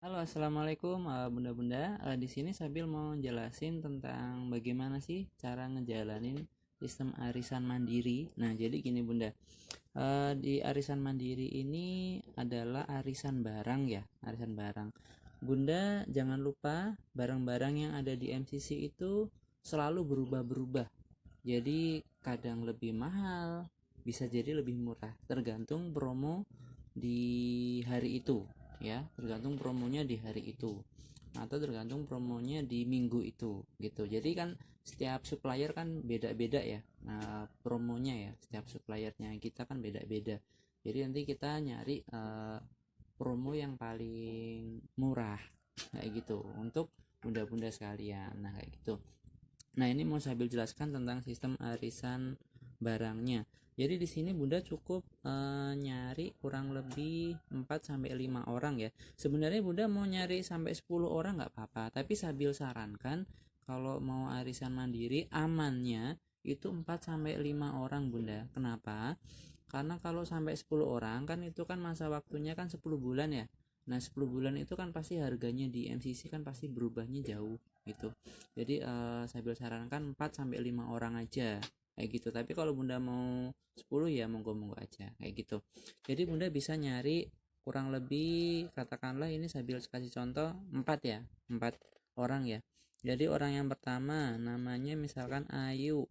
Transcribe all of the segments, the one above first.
Halo, assalamualaikum bunda-bunda. Di sini Sabil mau jelasin tentang bagaimana sih cara ngejalanin sistem arisan mandiri. Nah, jadi gini bunda, di arisan mandiri ini adalah arisan barang ya, arisan barang. Bunda jangan lupa barang-barang yang ada di MCC itu selalu berubah-berubah. Jadi kadang lebih mahal, bisa jadi lebih murah, tergantung promo di hari itu ya, tergantung promonya di hari itu atau tergantung promonya di minggu itu gitu. Jadi kan setiap supplier kan beda-beda ya, nah, promonya ya, setiap suppliernya kita kan beda-beda. Jadi nanti kita nyari promo yang paling murah kayak gitu untuk bunda-bunda sekalian. Nah kayak gitu. Nah, ini mau sambil jelaskan tentang sistem arisan barangnya. Jadi di sini Bunda cukup nyari kurang lebih 4 sampai 5 orang ya. Sebenarnya Bunda mau nyari sampai 10 orang nggak apa-apa, tapi sambil sarankan kalau mau arisan mandiri amannya itu 4 sampai 5 orang Bunda. Kenapa? Karena kalau sampai 10 orang kan itu kan masa waktunya kan 10 bulan ya. Nah, 10 bulan itu kan pasti harganya di MCC kan pasti berubahnya jauh gitu. Jadi saya sarankan 4 sampai 5 orang aja kayak gitu. Tapi kalau Bunda mau 10 ya monggo-monggo aja kayak gitu. Jadi Bunda bisa nyari kurang lebih, katakanlah ini sambil kasih contoh 4 ya, 4 orang ya. Jadi orang yang pertama namanya misalkan Ayu.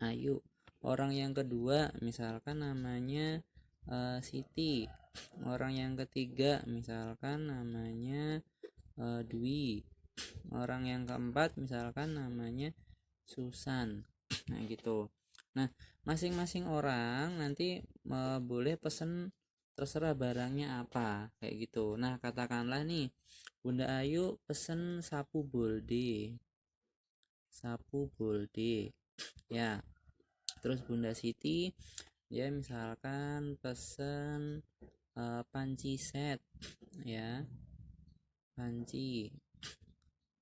Ayu. Orang yang kedua misalkan namanya Siti. Orang yang ketiga misalkan namanya Dwi. Orang yang keempat misalkan namanya Susan. Nah gitu. Nah, masing-masing orang nanti boleh pesen terserah barangnya apa kayak gitu. Nah, katakanlah nih Bunda Ayu pesen sapu bolde. Sapu bolde. Ya. Terus Bunda Siti ya misalkan pesen panci set ya. Panci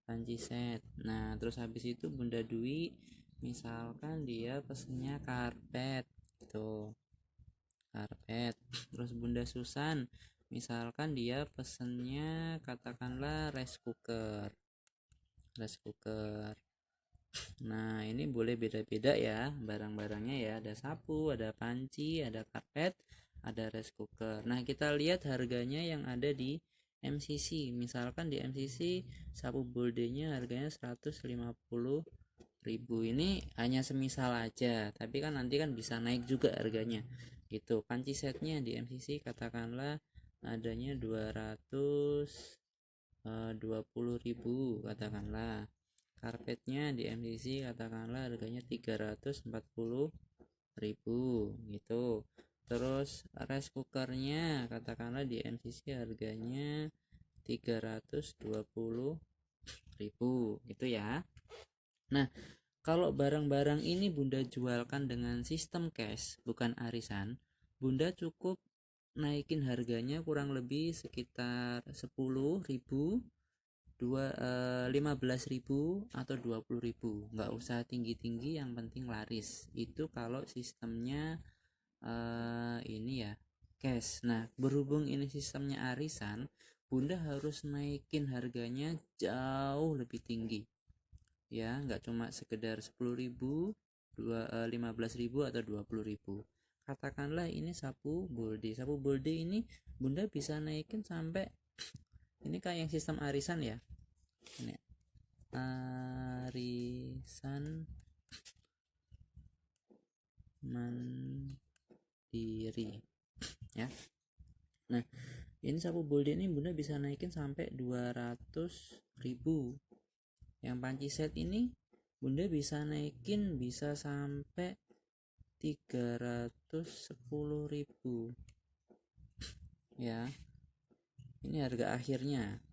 panci set. Nah, terus habis itu Bunda Dwi misalkan dia pesennya karpet gitu, karpet. Terus Bunda Susan misalkan dia pesennya katakanlah rice cooker, rice cooker. Nah, ini boleh beda-beda ya barang-barangnya ya. Ada sapu, ada panci, ada karpet, ada rice cooker. Nah, kita lihat harganya yang ada di MCC. Misalkan di MCC sapu boldenya harganya 150.000. Ini hanya semisal aja, tapi kan nanti kan bisa naik juga harganya. Gitu. Panci setnya di MCC katakanlah adanya 220.000 katakanlah. Karpetnya di MCC katakanlah harganya 340.000 gitu. Terus rice cookernya katakanlah di MCC harganya 320.000 gitu ya. Nah, kalau barang-barang ini Bunda jualkan dengan sistem cash bukan arisan, Bunda cukup naikin harganya kurang lebih sekitar 10.000, 15.000 atau 20.000. Nggak usah tinggi-tinggi, yang penting laris. Itu kalau sistemnya ini ya cash. Nah, berhubung ini sistemnya arisan, Bunda harus naikin harganya jauh lebih tinggi ya, nggak cuma sekedar 10.000, 15.000 atau 20.000. Katakanlah ini sapu bolde. Sapu bolde ini Bunda bisa naikin sampai, ini kayak yang sistem arisan ya, ini arisan mandiri ya. Nah, ini sapu bolde ini Bunda bisa naikin sampai 200.000. Yang panci set ini Bunda bisa naikin bisa sampai 310.000 ya. Ini harga akhirnya.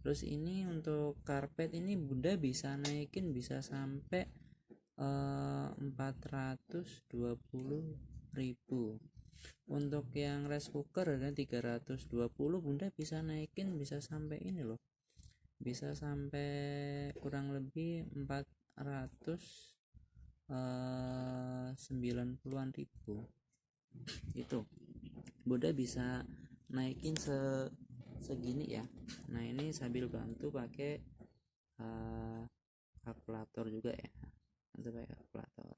Terus ini untuk karpet ini Bunda bisa naikin bisa sampai 420.000. Untuk yang rice cooker kan 320, Bunda bisa naikin bisa sampai ini loh, bisa sampai kurang lebih 490-an ribu. Itu Bunda bisa naikin segini ya. Nah ini sambil bantu pakai kalkulator juga ya, bantu pakai kalkulator.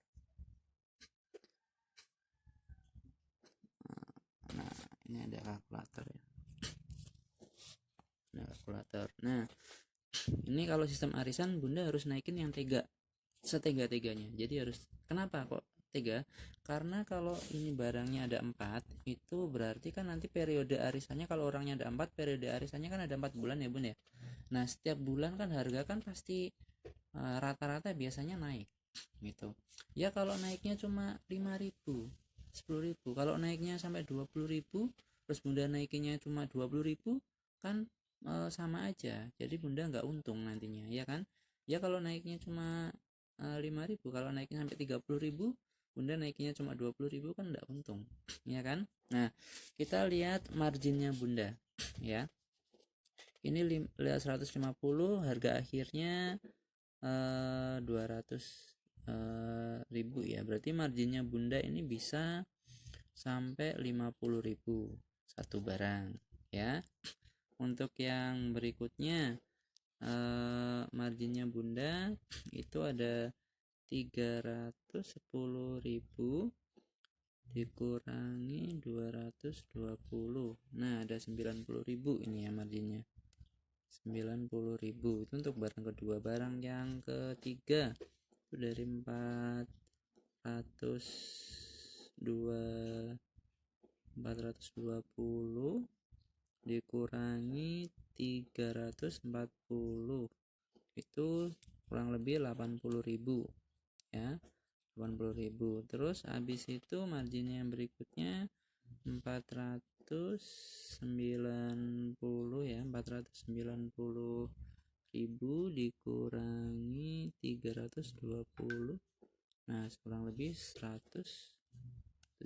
Nah ini ada kalkulator ya, ada kalkulator. Nah ini kalau sistem arisan bunda harus naikin yang setega-teganya. Jadi harus, kenapa kok tega? Karena kalau ini barangnya ada 4, itu berarti kan nanti periode arisannya, kalau orangnya ada 4, periode arisannya kan ada 4 bulan ya bun ya. Nah setiap bulan kan harga kan pasti rata-rata biasanya naik gitu ya. Kalau naiknya cuma 5.000, 10.000, kalau naiknya sampai 20.000, terus bunda naikinnya cuma 20.000, kan sama aja, jadi bunda nggak untung nantinya ya kan. Ya kalau naiknya cuma 5.000, kalau naiknya sampai 30.000, bunda naikinnya cuma 20.000, kan nggak untung ya kan. Nah kita lihat marginnya bunda ya, ini 150, harga akhirnya 200.000 ya, berarti marginnya bunda ini bisa sampai 50.000 satu barang ya. Untuk yang berikutnya marginnya bunda itu ada 310.000 dikurangi 220, nah ada 90.000 ini ya marginnya, 90.000 itu untuk barang kedua. Barang yang ketiga itu dari 420 dikurangi 340, itu kurang lebih 80.000 ya, 80.000. Terus habis itu marginnya yang berikutnya 490 ya, 490.000 dikurangi 320, nah kurang lebih 170.000.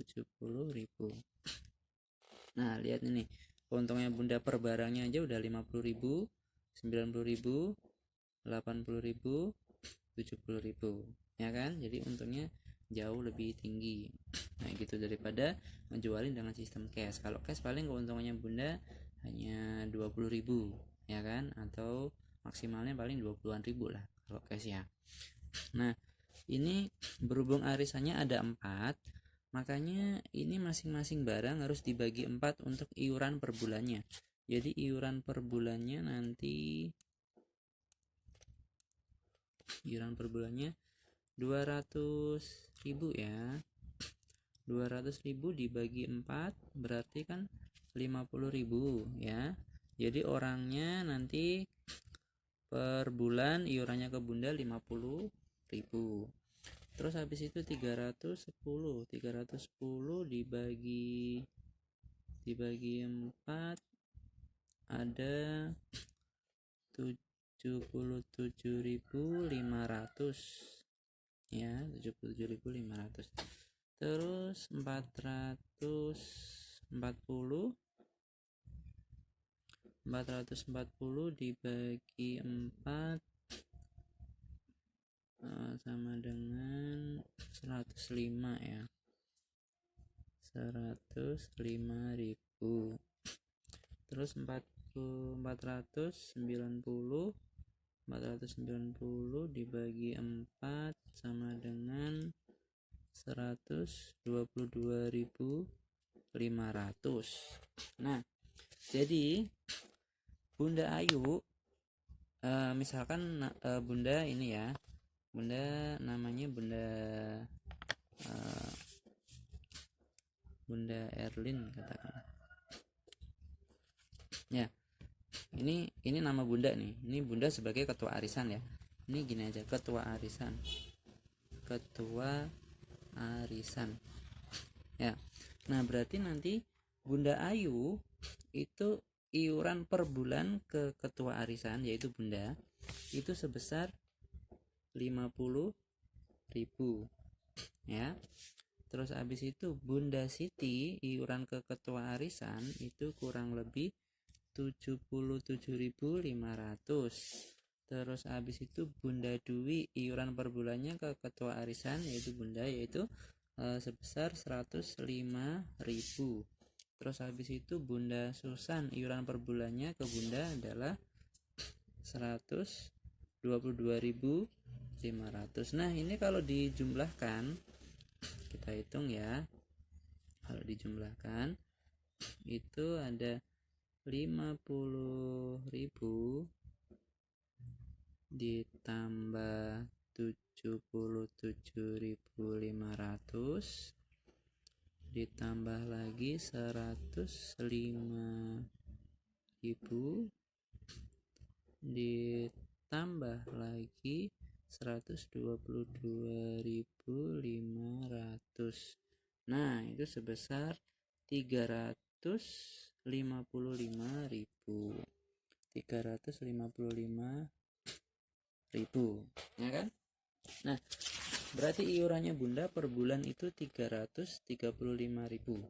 Nah lihat ini keuntungannya bunda per barangnya aja udah 50.000, 90.000, 80.000, 70.000 ya kan. Jadi untungnya jauh lebih tinggi, nah gitu, daripada menjualin dengan sistem cash. Kalau cash paling keuntungannya bunda hanya 20.000 ya kan, atau maksimalnya paling 20-an ribu lah kalau cash ya. Nah ini berhubung arisannya ada 4, makanya ini masing-masing barang harus dibagi 4 untuk iuran per bulannya. Jadi iuran per bulannya nanti, iuran per bulannya 200.000 ya, 200.000 dibagi 4 berarti kan 50.000 ya. Jadi orangnya nanti per bulan iurannya ke bunda 50.000. Terus habis itu 310 dibagi 4 ada 77.500 ya, 77.500. Terus 440 dibagi 4 sama dengan 105 ya, 105.000. Terus 490 dibagi 4 sama dengan 122.500. Nah jadi bunda Ayu misalkan bunda ini ya, bunda namanya bunda Erlin katakan ya. Ini nama bunda nih, ini bunda sebagai ketua arisan ya. Ini gini aja, ketua arisan ya. Nah berarti nanti bunda Ayu itu iuran per bulan ke ketua arisan, yaitu bunda, itu sebesar 50.000 ya. Terus habis itu bunda Siti iuran ke ketua arisan itu kurang lebih 77.500. Terus habis itu bunda Dwi iuran per bulannya ke ketua arisan yaitu bunda, yaitu sebesar 105.000. Terus habis itu Bunda Susan, iuran per bulannya ke Bunda adalah 122.500. Nah, ini kalau dijumlahkan, kita hitung ya. Kalau dijumlahkan itu ada 50.000 ditambah 77.500 ditambah lagi 105.000 ditambah lagi 122.500. Nah, itu sebesar 355.000. 355.000, ya kan? Nah, berarti iurannya Bunda per bulan itu 335.000.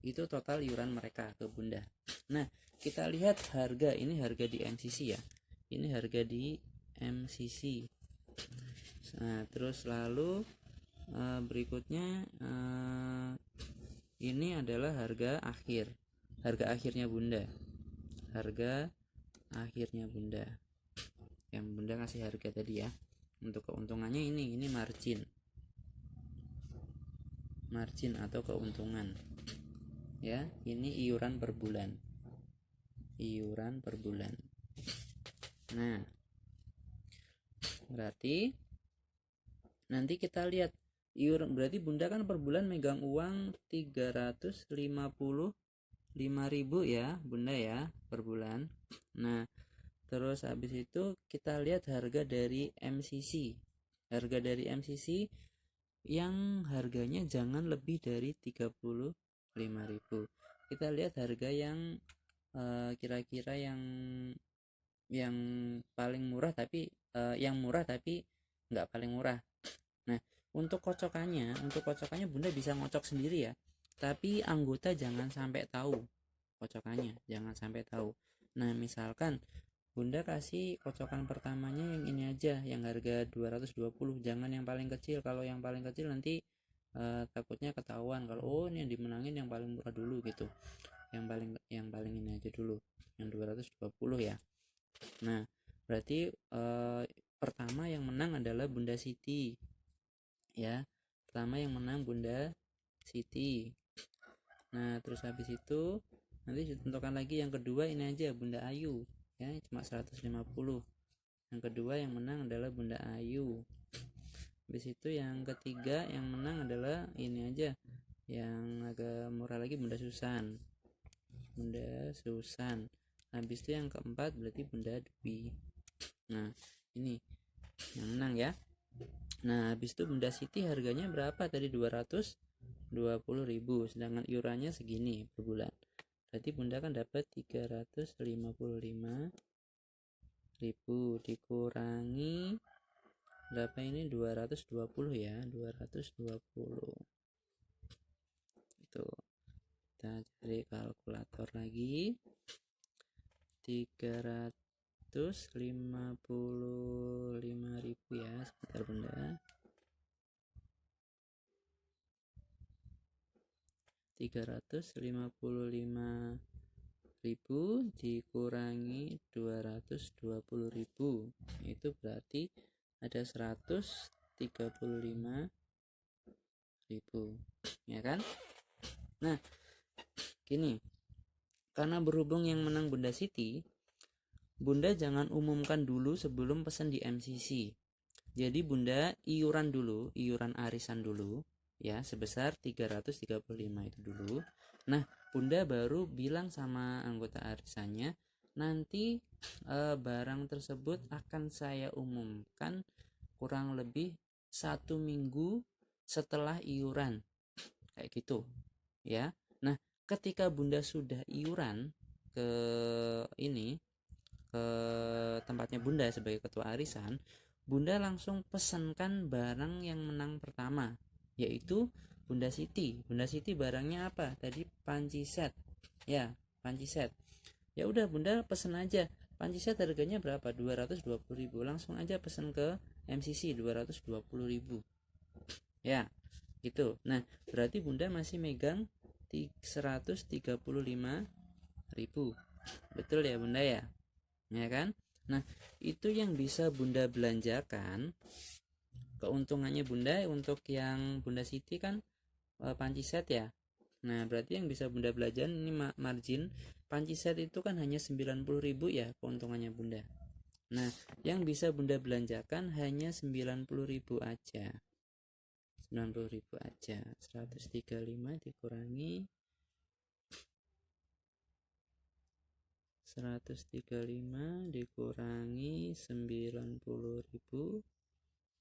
Itu total iuran mereka ke Bunda. Nah, kita lihat harga, ini harga di MCC ya. Ini harga di MCC. Nah, terus lalu berikutnya ini adalah harga akhir. Harga akhirnya Bunda. Harga akhirnya Bunda. Yang Bunda kasih harga tadi ya. Untuk keuntungannya ini margin. Margin atau keuntungan. Ya, ini iuran per bulan. Iuran per bulan. Nah, berarti nanti kita lihat iuran, berarti Bunda kan per bulan megang uang 355.000 ya Bunda ya per bulan. Nah, terus habis itu kita lihat harga dari MCC. Harga dari MCC yang harganya jangan lebih dari 35.000. Kita lihat harga yang kira-kira yang paling murah tapi yang murah tapi nggak paling murah. Nah, untuk kocokannya Bunda bisa ngocok sendiri ya. Tapi anggota jangan sampai tahu kocokannya, jangan sampai tahu. Nah, misalkan Bunda kasih kocokan pertamanya yang ini aja, yang harga 220, jangan yang paling kecil. Kalau yang paling kecil nanti takutnya ketahuan kalau ini yang dimenangin yang paling murah dulu gitu. Yang paling ini aja dulu, yang 220 ya. Nah, berarti pertama yang menang adalah Bunda Siti. Ya. Pertama yang menang Bunda Siti. Nah, terus habis itu nanti ditentukan lagi yang kedua ini aja Bunda Ayu ya, cuma 150. Yang kedua yang menang adalah Bunda Ayu. Habis itu yang ketiga yang menang adalah ini aja, yang agak murah lagi Bunda Susan. Bunda Susan. Habis itu yang keempat berarti Bunda Dwi. Nah, ini yang menang ya. Nah, habis itu Bunda Siti harganya berapa tadi? 220.000, sedangkan iurannya segini per bulan. Berarti Bunda kan dapat 355.000 dikurangi berapa ini? 220 ya, 220. Itu kita cari kalkulator lagi. 355.000 ya, sebentar Bunda. 355.000 dikurangi 220.000, itu berarti ada 135.000 ya kan. Nah, gini, karena berhubung yang menang Bunda Siti, Bunda jangan umumkan dulu sebelum pesan di MCC. Jadi Bunda iuran dulu, iuran arisan dulu ya, sebesar 335 itu dulu. Nah, Bunda baru bilang sama anggota arisannya, nanti barang tersebut akan saya umumkan kurang lebih 1 minggu setelah iuran, kayak gitu ya. Nah, ketika Bunda sudah iuran ke ini, ke tempatnya Bunda sebagai ketua arisan, Bunda langsung pesankan barang yang menang pertama, yaitu Bunda Siti. Bunda Siti barangnya apa? Tadi panci set. Ya, panci set. Ya udah Bunda pesen aja. Panci set harganya berapa? 220.000. Langsung aja pesen ke MCC 220.000. Ya, gitu. Nah, berarti Bunda masih megang 135.000. Betul ya Bunda ya? Ya kan? Nah, itu yang bisa Bunda belanjakan. Keuntungannya Bunda untuk yang Bunda Siti kan panci set ya. Nah, berarti yang bisa Bunda belanjakan ini margin panci set itu kan hanya 90.000 ya keuntungannya Bunda. Nah, yang bisa Bunda belanjakan hanya 90.000 aja. 90.000 aja. 135 dikurangi 90.000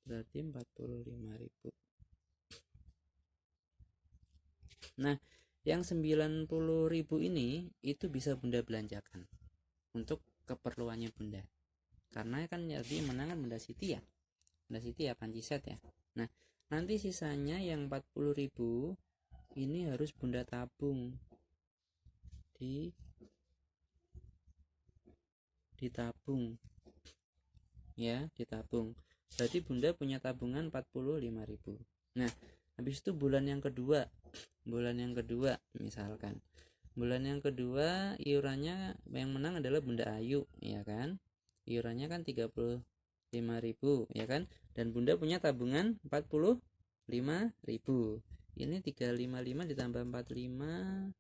berarti 45.000. Nah, yang 90.000 ini itu bisa Bunda belanjakan untuk keperluannya Bunda. Karena kan jadi menangan Bunda Siti ya. Bunda Siti ya panci set ya. Nah, nanti sisanya yang 40.000 ini harus Bunda tabung ditabung ya, ditabung. Berarti Bunda punya tabungan 45.000. Nah, habis itu bulan yang kedua misalkan bulan yang kedua iurannya yang menang adalah Bunda Ayu ya kan, iurannya kan 35.000 ya kan, dan Bunda punya tabungan 45.000. Ini 355 ditambah 45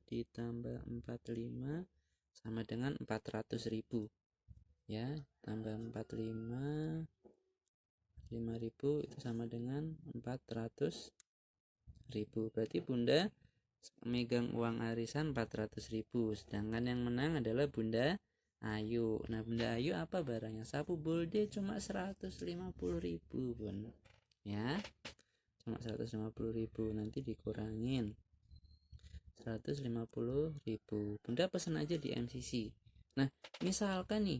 ditambah 45 sama dengan 400.000 ya, tambah 45 5.000 itu sama dengan 400.000. Berarti Bunda megang uang arisan 400.000, sedangkan yang menang adalah Bunda Ayu. Nah, Bunda Ayu apa barangnya? Sapu bolde cuma 150.000 Bun ya, cuma 150.000. Nanti dikurangin 150.000, Bunda pesan aja di MCC. Nah, misalkan nih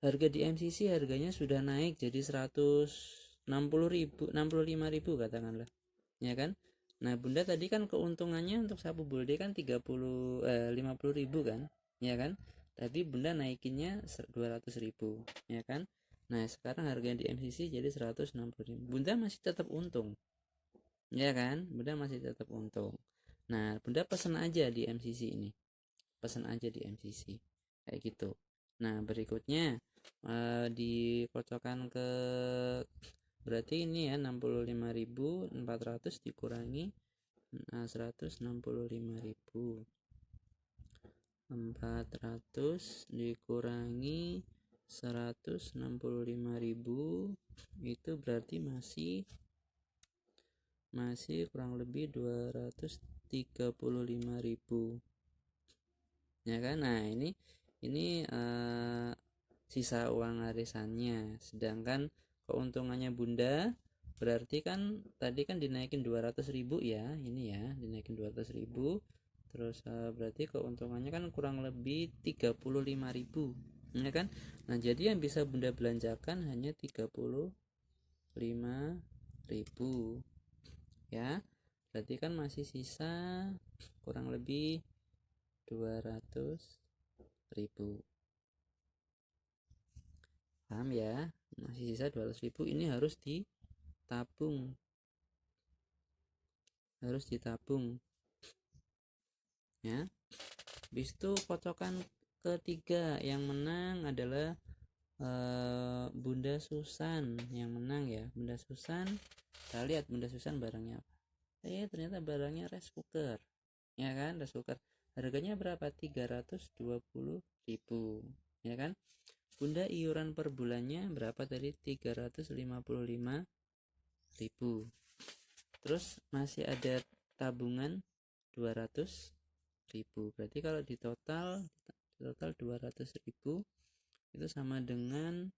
harga di MCC harganya sudah naik jadi 160.000, 65.000 katakanlah ya kan. Nah, Bunda tadi kan keuntungannya untuk sapu bolde kan 50.000 kan ya kan, tadi Bunda naikinnya 200.000 ya kan. Nah, sekarang harganya di MCC jadi 160.000, Bunda masih tetap untung ya kan, Bunda masih tetap untung. Nah, Bunda pesan aja di MCC ini, pesan aja di MCC kayak gitu. Nah, berikutnya dikocokkan ke, berarti ini ya 65.400 dikurangi 165.400 dikurangi 165.000 itu berarti masih kurang lebih 235.000 ya kan. Nah, ini sisa uang arisannya, sedangkan keuntungannya Bunda berarti kan tadi kan dinaikin 200.000 ya, ini ya dinaikin 200.000, terus berarti keuntungannya kan kurang lebih 35.000 ya kan. Nah, jadi yang bisa Bunda belanjakan hanya 35.000 ya, berarti kan masih sisa kurang lebih 200.000. Paham ya? Masih sisa 200.000, ini harus ditabung ya. Habis itu kocokan ketiga yang menang adalah Bunda Susan yang menang ya. Bunda Susan, kita lihat Bunda Susan barangnya apa. Ternyata barangnya rice cooker ya kan, rice cooker harganya berapa? 320.000 ya kan. Bunda iuran per bulannya berapa tadi? 355.000. Terus masih ada tabungan 200.000. Berarti kalau di total 200.000 itu sama dengan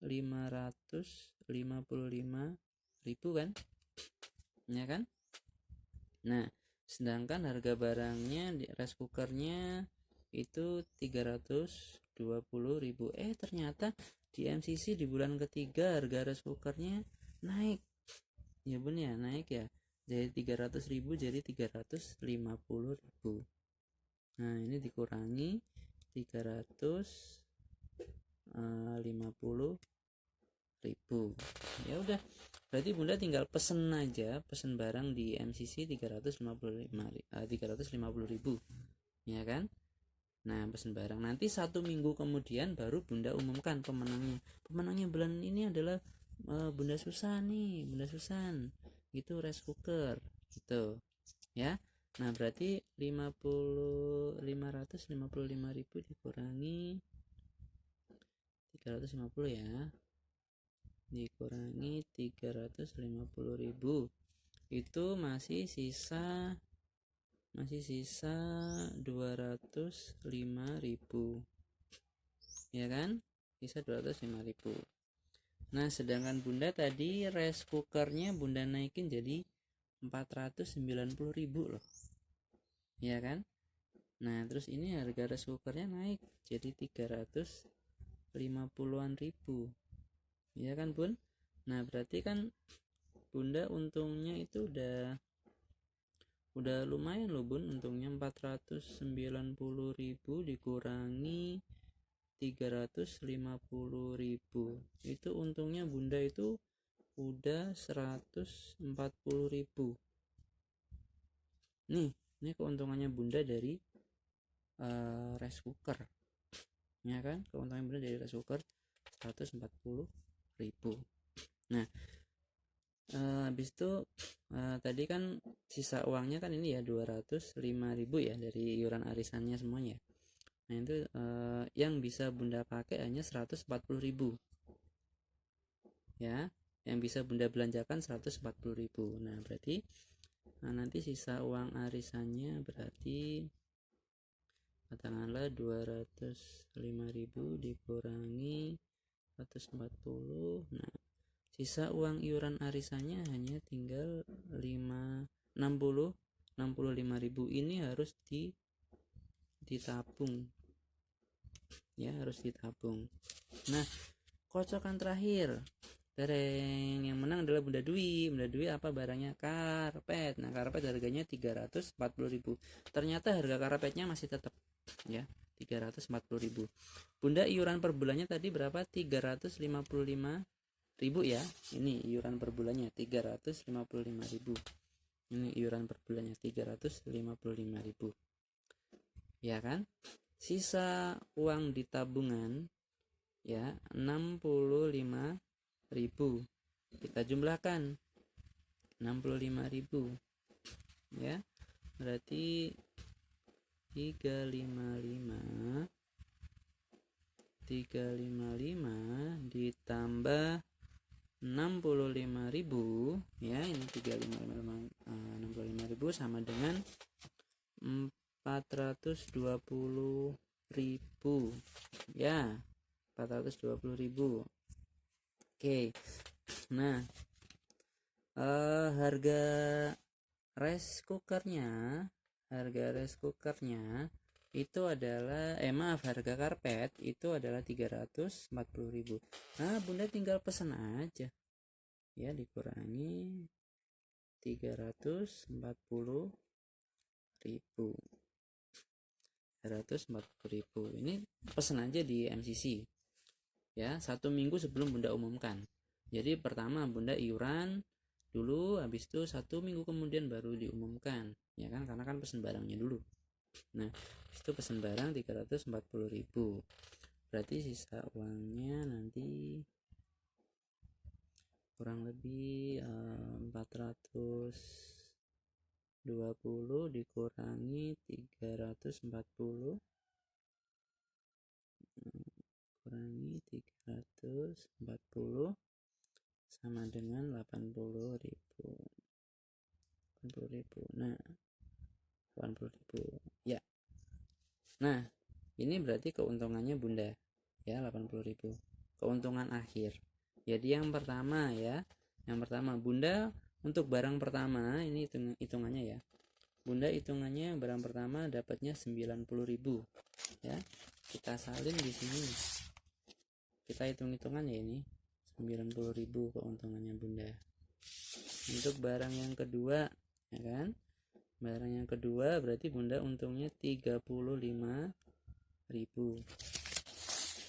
555.000 kan ya kan. Nah, sedangkan harga barangnya di rice cookernya itu 320.000. Ternyata di MCC di bulan ketiga harga rice cookernya naik ya Bun ya, naik ya, jadi 300.000 jadi 350.000. Nah, ini dikurangi 350.000 Ya udah, berarti bunda tinggal pesen aja, pesen barang di MCC 350.000 ya kan. Nah, pesen barang nanti 1 minggu kemudian baru bunda umumkan pemenangnya bulan ini adalah Bunda Susan nih, Bunda Susan gitu, rice cooker gitu ya. Nah, berarti 555.000 dikurangi 350 ya, dikurangi 350.000 itu masih sisa 205.000 ya kan, sisa 205.000. Nah, sedangkan bunda tadi rice cookernya bunda naikin jadi 490.000 loh ya kan. Nah, terus ini harga rice cookernya naik jadi 350-an ribu ya kan bun. Nah, berarti kan bunda untungnya itu udah lumayan loh bun, untungnya 490.000 dikurangi 350.000 itu untungnya bunda itu udah 140.000 nih. Ini keuntungannya bunda dari rice cooker ya kan, keuntungan bunda dari rice cooker 140.000. Nah, habis itu tadi kan sisa uangnya kan ini ya 205.000 ya dari iuran arisannya semuanya. Nah, itu yang bisa bunda pakai hanya 140.000 ya, yang bisa bunda belanjakan 140.000. Nah, berarti nanti sisa uang arisannya berarti katakanlah 205.000 dikurangi 140. Nah, sisa uang iuran arisannya hanya tinggal 65.000 ini harus ditabung ya, harus ditabung. Nah, kocokan terakhir, tereng, yang menang adalah Bunda Dwi. Bunda Dwi apa barangnya? Karpet. Nah, karpet harganya 340.000. Ternyata harga karpetnya masih tetap ya 340.000. Bunda iuran per bulannya tadi berapa? 355.000 ya. Ini iuran per bulannya 355.000. Ini iuran per bulannya 355.000 ya kan. Sisa uang di tabungan ya 65.000. Kita jumlahkan 65.000 ya, berarti 355 ditambah 65.000 ya, ini 65.000 sama dengan 420.000 ya, 420.000. Oke. Nah, harga rice cookernya itu adalah harga karpet itu adalah 340.000. Nah, bunda tinggal pesan aja ya, dikurangi 340.000. Ini pesan aja di MCC ya, 1 minggu sebelum bunda umumkan. Jadi pertama bunda iuran dulu, habis itu 1 minggu kemudian baru diumumkan ya kan, karena kan pesen barangnya dulu. Nah, habis itu pesen barang 340.000, berarti sisa uangnya nanti kurang lebih 420 dikurangi 340 kurangi 340 sama dengan 80.000. Nah, 80.000 ya. Nah, ini berarti keuntungannya bunda ya 80.000, keuntungan akhir. Jadi yang pertama bunda untuk barang pertama ini hitungannya ya, bunda hitungannya barang pertama dapatnya 90.000 ya. Kita salin di sini, kita hitung-hitungan ya, ini 90.000 keuntungannya bunda. Untuk barang yang kedua ya kan, barang yang kedua berarti bunda untungnya 35.000.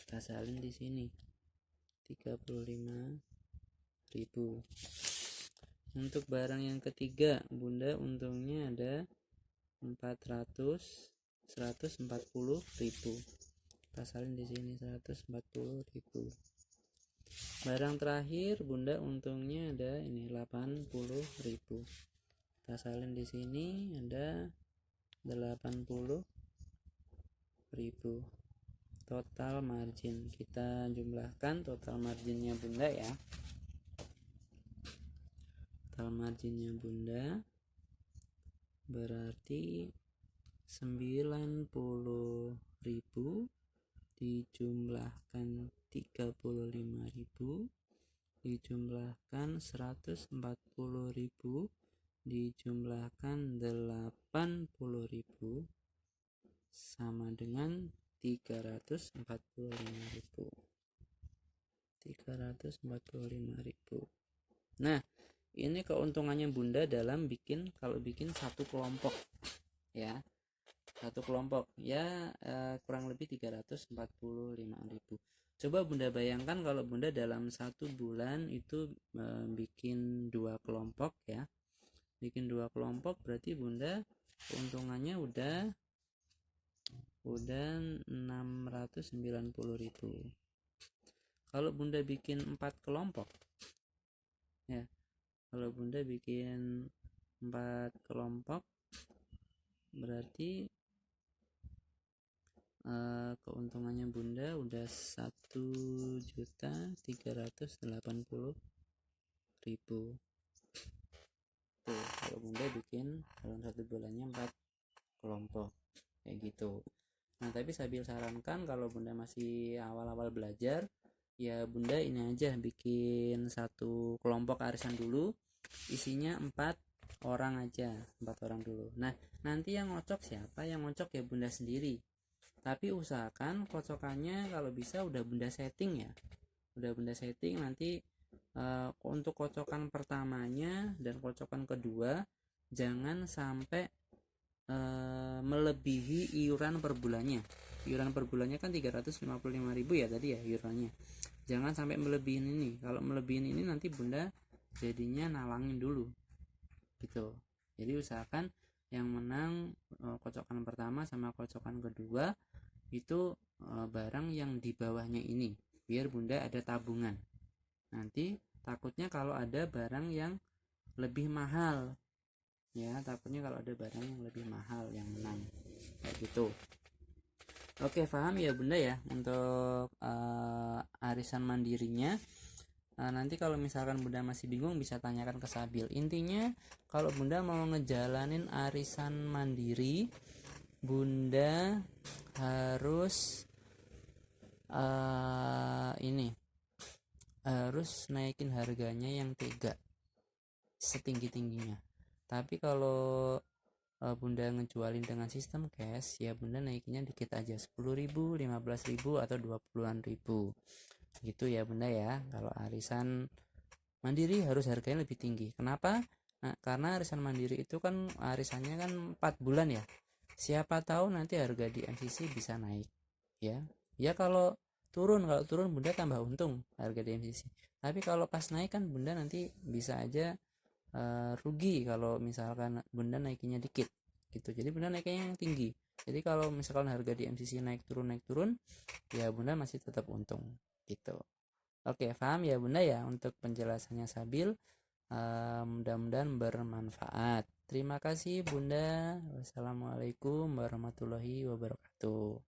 Kita salin di sini 35.000. Untuk barang yang ketiga, Bunda untungnya ada 140.000. Kita salin di sini 140.000. Barang terakhir Bunda untungnya ada ini 80.000. Kita salin di sini ada 80.000. Total margin kita jumlahkan total marginnya Bunda ya. Total marginnya Bunda berarti 90.000 dijumlahkan 35.000 dijumlahkan 140.000 dijumlahkan 80.000 sama dengan 345.000. Nah, ini keuntungannya Bunda dalam kalau bikin satu kelompok ya. Satu kelompok ya kurang lebih 345.000. Coba Bunda bayangkan kalau Bunda dalam 1 bulan itu bikin 2 kelompok ya. Bikin 2 kelompok berarti Bunda keuntungannya udah 690.000. Kalau Bunda bikin 4 kelompok ya. Kalau Bunda bikin 4 kelompok berarti keuntungannya Bunda udah 1.380.000. Tuh, kalau Bunda bikin dalam 1 bulannya 4 kelompok kayak gitu. Nah, tapi Sabil sarankan kalau Bunda masih awal-awal belajar, ya Bunda ini aja bikin 1 kelompok arisan dulu, isinya 4 orang aja, 4 orang dulu. Nah, nanti yang ngocok siapa? Yang ngocok ya Bunda sendiri. Tapi usahakan kocokannya kalau bisa udah Bunda setting ya. Udah Bunda setting nanti untuk kocokan pertamanya dan kocokan kedua jangan sampai melebihi iuran per bulannya. Iuran per bulannya kan 355.000 ya tadi ya iurannya. Jangan sampai melebihin ini. Kalau melebihin ini nanti Bunda jadinya nalangin dulu. Gitu. Jadi usahakan yang menang kocokan pertama sama kocokan kedua itu barang yang di bawahnya ini. Biar Bunda ada tabungan. Nanti takutnya kalau ada barang yang lebih mahal ya, takutnya kalau ada barang yang lebih mahal yang menang kayak gitu. Oke, paham ya Bunda ya untuk arisan mandirinya. Nanti kalau misalkan Bunda masih bingung bisa tanyakan ke Sabil. Intinya kalau Bunda mau ngejalanin arisan mandiri, Bunda harus harus naikin harganya yang 3 setinggi-tingginya. Tapi kalau Bunda ngejualin dengan sistem cash ya Bunda naikinnya dikit aja 10.000, 15.000 atau 20-an ribu gitu ya Bunda ya. Kalau arisan mandiri harus harganya lebih tinggi. Kenapa? Nah, karena arisan mandiri itu kan arisannya kan 4 bulan ya. Siapa tahu nanti harga di MCC bisa naik ya. Ya kalau turun Bunda tambah untung harga di MCC. Tapi kalau pas naik kan Bunda nanti bisa aja rugi kalau misalkan Bunda naikinnya dikit gitu. Jadi Bunda naikinnya yang tinggi. Jadi kalau misalkan harga di MCC naik turun ya Bunda masih tetap untung gitu. Oke, paham ya Bunda ya untuk penjelasannya Sabil. Mudah-mudahan bermanfaat. Terima kasih Bunda. Wassalamualaikum warahmatullahi wabarakatuh.